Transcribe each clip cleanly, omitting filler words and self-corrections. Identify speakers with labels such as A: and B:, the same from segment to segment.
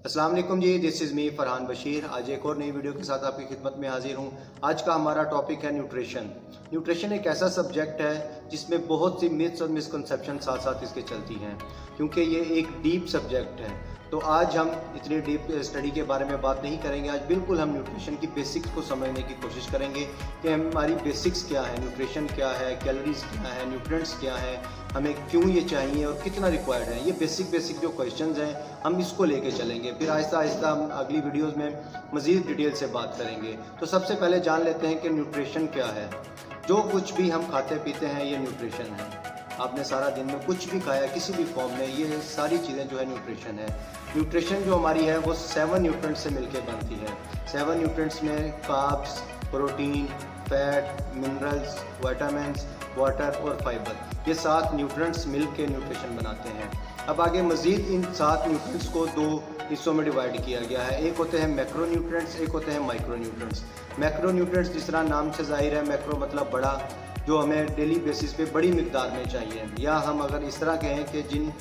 A: अस्सलाम वालेकुम जी, this is me Farhan Bashir. आज एक और नई वीडियो के साथ आपकी खिदमत में हाजिर हूँ। आज का हमारा टॉपिक है न्यूट्रिशन। न्यूट्रिशन एक ऐसा सब्जेक्ट है जिसमें बहुत सी मिथ्स और मिसकंसेप्शन साथ साथ इसके चलती हैं, क्योंकि ये एक डीप सब्जेक्ट है। तो आज हम इतनी डीप स्टडी के बारे में बात नहीं करेंगे। आज बिल्कुल हम न्यूट्रिशन की बेसिक्स को समझने की कोशिश करेंगे कि हमारी बेसिक्स क्या है, न्यूट्रिशन क्या है, कैलोरीज क्या है, न्यूट्रिएंट्स क्या है, हमें क्यों ये चाहिए और कितना रिक्वायर्ड है। ये बेसिक जो क्वेश्चंस हैं हम इसको लेके चलेंगे, फिर आहिस्ता आहिस्ता हम अगली वीडियोस में मज़ीद डिटेल से बात करेंगे। तो सबसे पहले जान लेते हैं कि न्यूट्रिशन क्या है। जो कुछ भी हम खाते पीते हैं ये न्यूट्रिशन है। आपने सारा दिन में कुछ भी खाया किसी भी फॉर्म में, ये सारी चीज़ें जो है न्यूट्रिशन है। न्यूट्रिशन जो हमारी है वो 7 न्यूट्रिएंट्स से मिलकर बनती है। 7 न्यूट्रिएंट्स में carbs, protein, fat, minerals, vitamins, water और फाइबर, ये 7 न्यूट्रिएंट्स मिलकर न्यूट्रिशन बनाते हैं। अब आगे मज़ीद इन 7 न्यूट्रिएंट्स को 2 हिस्सों में डिवाइड किया गया है। एक होते हैं मैक्रो न्यूट्रिएंट्स, एक होते हैं माइक्रो न्यूट्रिएंट्स। मैक्रो न्यूट्रिएंट्स जिस तरह नाम से जाहिर है, मैक्रो मतलब बड़ा, जो हमें डेली बेसिस पे बड़ी मिकदार में चाहिए, या हम अगर इस तरह कहें कि जिन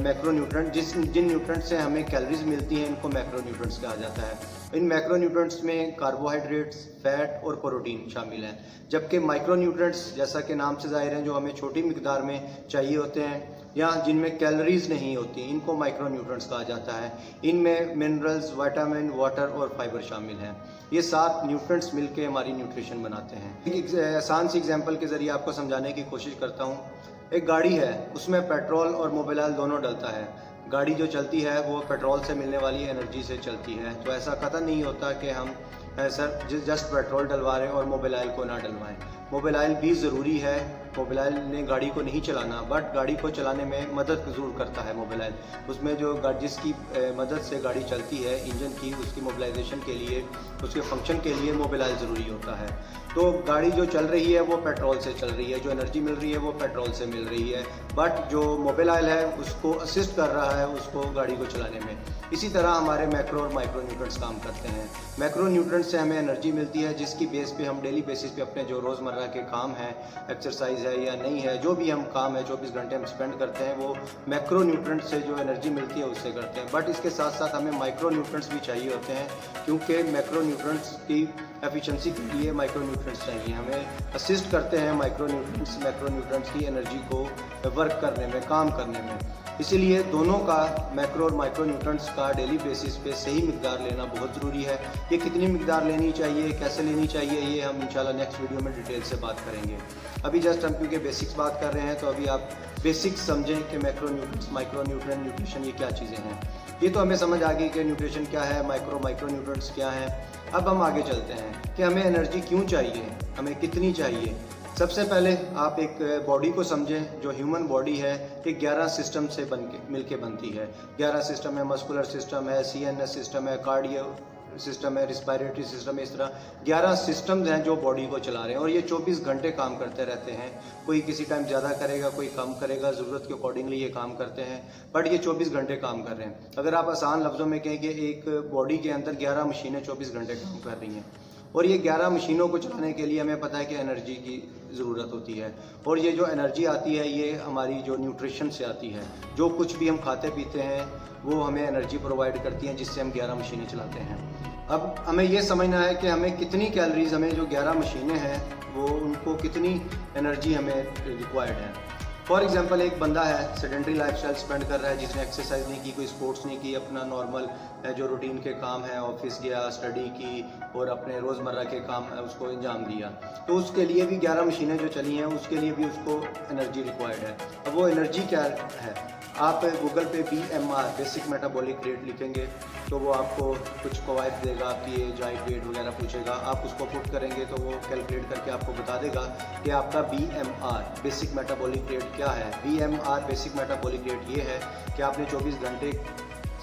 A: मैक्रो न्यूट्रिएंट जिन न्यूट्रिएंट से हमें कैलोरीज मिलती हैं, इनको मैक्रो न्यूट्रिएंट्स कहा जाता है। इन मैक्रो न्यूट्रिएंट्स में कार्बोहाइड्रेट्स, फैट और प्रोटीन शामिल हैं। जबकि माइक्रो न्यूट्रिएंट्स जैसा कि नाम से जाहिर हैं, जो हमें छोटी मिकदार में चाहिए होते हैं या जिनमें कैलोरीज नहीं होती, इनको माइक्रो न्यूट्रिएंट्स कहा जाता है। इनमें मिनरल्स, विटामिन, वाटर और फाइबर शामिल हैं। ये 7 न्यूट्रिएंट्स मिलकर हमारी न्यूट्रिशन बनाते हैं। एक आसान सी एग्जांपल के ज़रिए आपको समझाने की कोशिश करता हूँ। एक गाड़ी है, उसमें पेट्रोल और मोबिल ऑयल दोनों डलता है। गाड़ी जो चलती है वो पेट्रोल से मिलने वाली एनर्जी से चलती है। तो ऐसा कतई नहीं होता कि हम सर जस्ट पेट्रोल डलवा रहे हैं और मोबिल ऑयल को ना डलवाएं। मोबिल ऑयल भी ज़रूरी है। मोबिल ऑयल ने गाड़ी को नहीं चलाना, बट गाड़ी को चलाने में मदद ज़रूर करता है मोबिल ऑयल। उसमें जो जिसकी मदद से गाड़ी चलती है, इंजन की, उसकी मोबिलाइजेशन के लिए, उसके फंक्शन के लिए मोबिल ऑयल ज़रूरी होता है। तो गाड़ी जो चल रही है वो पेट्रोल से चल रही है, जो एनर्जी मिल रही है वो पेट्रोल से मिल रही है, बट जो मोबिल ऑयल है उसको असिस्ट कर रहा है उसको गाड़ी को चलाने में। इसी तरह हमारे मैक्रो और माइक्रो न्यूट्रिएंट्स काम करते हैं। मैक्रो न्यूट्रिएंट्स से हमें एनर्जी मिलती है, जिसकी बेस पे हम डेली बेसिस पे अपने जो रोज़मर्रा के काम हैं, एक्सरसाइज है या नहीं है, जो भी हम काम है 24 घंटे हम स्पेंड करते हैं, वो मैक्रो न्यूट्रिएंट्स से जो एनर्जी मिलती है उससे करते हैं। बट इसके साथ साथ हमें माइक्रो न्यूट्रिएंट्स भी चाहिए होते हैं, क्योंकि मैक्रो न्यूट्रिएंट्स की एफिशिएंसी के लिए माइक्रो न्यूट्रिएंट्स चाहिए। हमें असिस्ट करते हैं माइक्रो न्यूट्रिएंट्स मैक्रो न्यूट्रिएंट्स की एनर्जी को वर्क करने में, काम करने में। इसीलिए दोनों का, मैक्रो और माइक्रो न्यूट्रिएंट्स का डेली बेसिस पे सही मिकदार लेना बहुत ज़रूरी है। ये कितनी मिकदार लेनी चाहिए, कैसे लेनी चाहिए, ये हम इंशाल्लाह नेक्स्ट वीडियो में डिटेल से बात करेंगे। अभी जस्ट हम क्योंकि बेसिक्स बात कर रहे हैं, तो अभी आप बेसिक्स समझें कि macro nutrients, micro nutrient, nutrition ये क्या चीज़ें हैं। ये तो हमें समझ आ गई कि न्यूट्रिशन क्या है, माइक्रो न्यूट्रिएंट्स क्या है। अब हम आगे चलते हैं कि हमें एनर्जी क्यों चाहिए, हमें कितनी चाहिए। सबसे पहले आप एक बॉडी को समझें। जो ह्यूमन बॉडी है ये 11 सिस्टम से मिलके बनती है। 11 सिस्टम है, मस्कुलर सिस्टम है, CNS सिस्टम है, कार्डियो सिस्टम है, रिस्पायरेटरी सिस्टम है। इस तरह 11 सिस्टम्स हैं जो बॉडी को चला रहे हैं, और ये 24 घंटे काम करते रहते हैं। कोई किसी टाइम ज़्यादा करेगा, कोई कम करेगा, ज़रूरत के अकॉर्डिंगली ये काम करते हैं, बट ये 24 घंटे काम कर रहे हैं। अगर आप आसान लफ्ज़ों में कहें कि एक बॉडी के अंदर 11 मशीनें 24 घंटे काम कर रही हैं, और ये 11 मशीनों को चलाने के लिए हमें पता है कि एनर्जी की ज़रूरत होती है। और ये जो एनर्जी आती है ये हमारी जो न्यूट्रिशन से आती है। जो कुछ भी हम खाते पीते हैं वो हमें एनर्जी प्रोवाइड करती हैं, जिससे हम 11 मशीनें चलाते हैं। अब हमें ये समझना है कि हमें कितनी कैलोरीज, हमें जो 11 मशीनें हैं वो उनको कितनी एनर्जी हमें रिक्वायर्ड है। फॉर एग्जांपल एक बंदा है, सेडेंटरी लाइफस्टाइल स्पेंड कर रहा है, जिसने एक्सरसाइज नहीं की, कोई स्पोर्ट्स नहीं की, अपना नॉर्मल जो रूटीन के काम है, ऑफिस गया, स्टडी की और अपने रोज़मर्रा के काम है उसको अंजाम दिया, तो उसके लिए भी 11 मशीनें जो चली हैं उसके लिए भी उसको एनर्जी रिक्वायर्ड है। अब वो एनर्जी क्या है, आप गूगल पे BMR बेसिक मेटाबॉलिक रेट लिखेंगे तो वो आपको कुछ कवायद देगा, आपकी एज, हाइट, वेट वगैरह पूछेगा। आप उसको पुट करेंगे तो वो कैलकुलेट करके आपको बता देगा कि आपका BMR बेसिक मेटाबॉलिक रेट क्या है। BMR बेसिक मेटाबॉलिक रेट ये है कि आपने 24 घंटे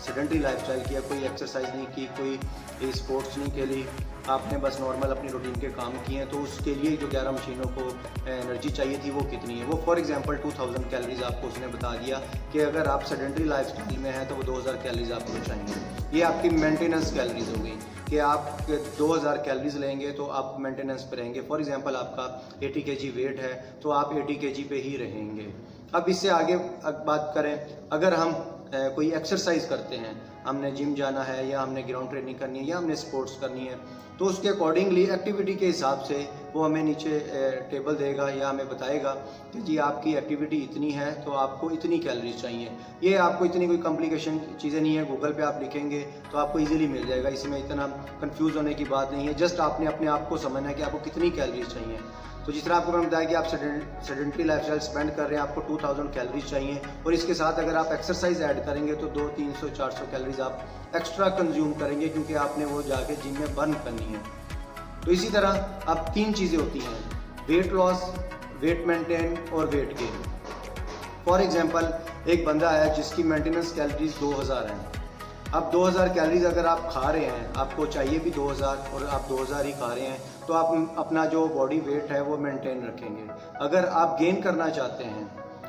A: सेडेंटरी लाइफस्टाइल किया, कोई एक्सरसाइज नहीं की, कोई स्पोर्ट्स नहीं खेली, आपने बस नॉर्मल अपनी रूटीन के काम किए हैं, तो उसके लिए जो 11 मशीनों को एनर्जी चाहिए थी वो कितनी है। वो फॉर एग्जांपल 2000 कैलोरीज आपको उसने बता दिया कि अगर आप सेडेंटरी लाइफस्टाइल में हैं तो वो 2000 कैलोरीज आपको चाहिए। ये आपकी मेंटेनेंस कैलोरीज हो गई कि आप 2000 कैलोरीज लेंगे तो आप मेंटेनेंस पे रहेंगे। फॉर एग्जांपल आपका 80 kg वेट है तो आप 80 kg पे ही रहेंगे। अब इससे आगे बात करें, अगर हम कोई एक्सरसाइज करते हैं, हमने जिम जाना है या हमने ग्राउंड ट्रेनिंग करनी है या हमने स्पोर्ट्स करनी है, तो उसके अकॉर्डिंगली एक्टिविटी के हिसाब से वो हमें नीचे टेबल देगा या हमें बताएगा कि जी आपकी एक्टिविटी इतनी है तो आपको इतनी कैलोरीज चाहिए। ये आपको इतनी कोई कॉम्प्लिकेशन चीज़ें नहीं है, गूगल पे आप लिखेंगे तो आपको इजीली मिल जाएगा, इसमें इतना कंफ्यूज होने की बात नहीं है। जस्ट आपने अपने आप को समझना है कि आपको कितनी कैलोरीज चाहिए। तो जिस तरह आपको मैंने बताया कि आप सेडेंटरी लाइफस्टाइल स्पेंड कर रहे हैं, आपको 2000 कैलोरीज चाहिए, और इसके साथ अगर आप एक्सरसाइज ऐड करेंगे तो 200, 300, 400 कैलोरीज आप एक्स्ट्रा कंज्यूम करेंगे, क्योंकि आपने वो जाके जिम में बर्न करनी है। तो इसी तरह अब 3 चीज़ें होती हैं, वेट लॉस, वेट मेंटेन और वेट गेन। फॉर एग्जांपल एक बंदा है जिसकी मेंटेनेंस कैलोरीज 2000 हैं। अब 2000 कैलोरीज अगर आप खा रहे हैं, आपको चाहिए भी 2000 और आप 2000 ही खा रहे हैं, तो आप अपना जो बॉडी वेट है वो मेंटेन रखेंगे। अगर आप गेन करना चाहते हैं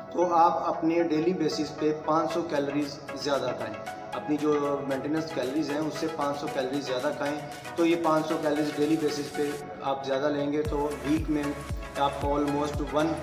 A: तो आप अपने डेली बेसिस पे 500 कैलोरीज ज़्यादा खाएं। अपनी जो मेंटेनेंस कैलोरीज हैं उससे 500 कैलोरीज ज़्यादा खाएं। तो ये 500 कैलोरीज डेली बेसिस पे आप ज़्यादा लेंगे तो वीक में आपको ऑलमोस्ट 1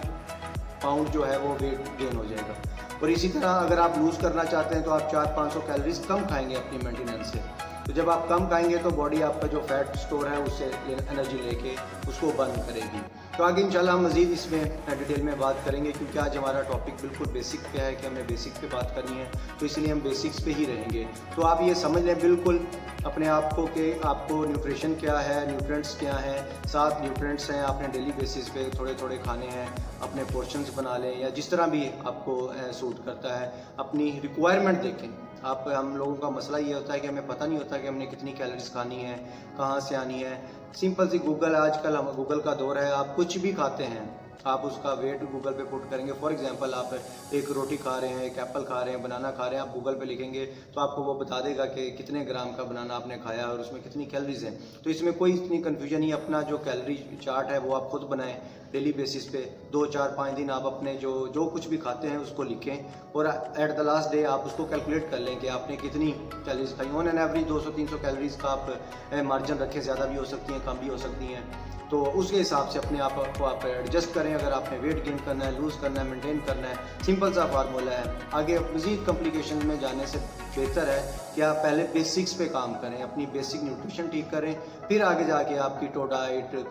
A: पाउंड जो है वो वेट गेन हो जाएगा। और इसी तरह अगर आप लूज़ करना चाहते हैं तो आप 400-500 कैलोरीज कम खाएंगे अपनी मेंटेनेंस से। तो जब आप कम खाएंगे तो बॉडी आपका जो फैट स्टोर है उससे एनर्जी लेके उसको बर्न करेगी। तो आगे इंशाल्लाह हम मज़ीद इसमें डिटेल में बात करेंगे, क्योंकि आज हमारा टॉपिक बिल्कुल बेसिक पे है कि हमें बेसिक पे बात करनी है, तो इसलिए हम बेसिक्स पे ही रहेंगे। तो आप ये समझ लें बिल्कुल अपने आप को कि आपको न्यूट्रिशन क्या है, न्यूट्रिएंट्स क्या हैं, 7 न्यूट्रिएंट्स हैं, आपने डेली बेसिस पे थोड़े थोड़े खाने हैं, अपने पोर्शंस बना लें या जिस तरह भी आपको सूट करता है। अपनी रिक्वायरमेंट देखें। हम लोगों का मसला ये होता है कि हमें पता नहीं होता कि हमने कितनी कैलोरीज खानी है, कहाँ से आनी है। सिंपल सी गूगल, आजकल हम गूगल का दौर है, आप कुछ भी खाते हैं आप उसका वेट गूगल पे पुट करेंगे। फॉर एग्जांपल आप एक रोटी खा रहे हैं, एक एप्पल खा रहे हैं, बनाना खा रहे हैं, आप गूगल पे लिखेंगे तो आपको वो बता देगा कि कितने ग्राम का बनाना आपने खाया और उसमें कितनी कैलोरीज हैं। तो इसमें कोई इतनी कन्फ्यूजन नहीं, अपना जो कैलोरी चार्ट है वो आप खुद बनाएं डेली बेसिस पे। 2, 4, 5 दिन आप अपने जो कुछ भी खाते हैं उसको लिखें और एट द लास्ट डे आप उसको कैलकुलेट कर लें कि आपने कितनी कैलोरीज खाई। ऑन एन एवरेज 200-300 कैलोरीज का आप मार्जिन रखें, ज़्यादा भी हो सकती हैं, कम भी हो सकती हैं। तो उसके हिसाब से अपने आप को आप एडजस्ट करें। अगर आपने वेट गेन करना है, लूज़ करना है, मेंटेन करना है, सिंपल सा फार्मूला है। आगे मज़ीद कॉम्प्लिकेशन में जाने से बेहतर है कि आप पहले बेसिक्स पे काम करें, अपनी बेसिक न्यूट्रिशन ठीक करें, फिर आगे जाके आप कीटो डाइट,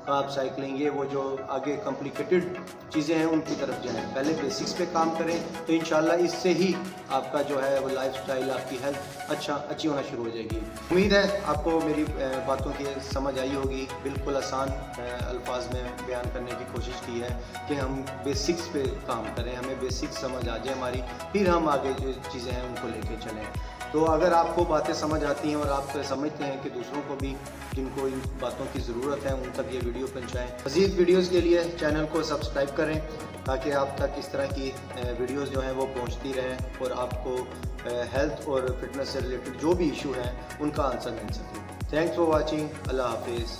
A: कार्ब साइकिलिंग, ये वो जो आगे कॉम्प्लिकेटेड चीज़ें हैं उनकी तरफ जाएं। पहले बेसिक्स पे काम करें तो इंशाल्लाह इससे ही आपका जो है वो लाइफस्टाइल, आपकी हेल्थ अच्छी होना शुरू हो जाएगी। उम्मीद है आपको मेरी बातों की समझ आई होगी। बिल्कुल आसान अल्फाज में बयान करने की कोशिश की है कि हम बेसिक्स पे काम करें, हमें बेसिक्स समझ आ जाए हमारी, फिर हम आगे जो चीज़ें हैं उनको लेके चलें। तो अगर आपको बातें समझ आती हैं और आप समझते हैं कि दूसरों को भी जिनको इन बातों की ज़रूरत है उन तक ये वीडियो पहुँचाएँ। मज़ीद वीडियोज़ के लिए चैनल को सब्सक्राइब करें ताकि आप तक इस तरह की वीडियोज़ जो हैं वो पहुँचती रहें और आपको हेल्थ और फिटनेस से रिलेटेड जो भी इशू हैं उनका आंसर मिल सके। Thanks for watching. अल्लाह हाफिज़।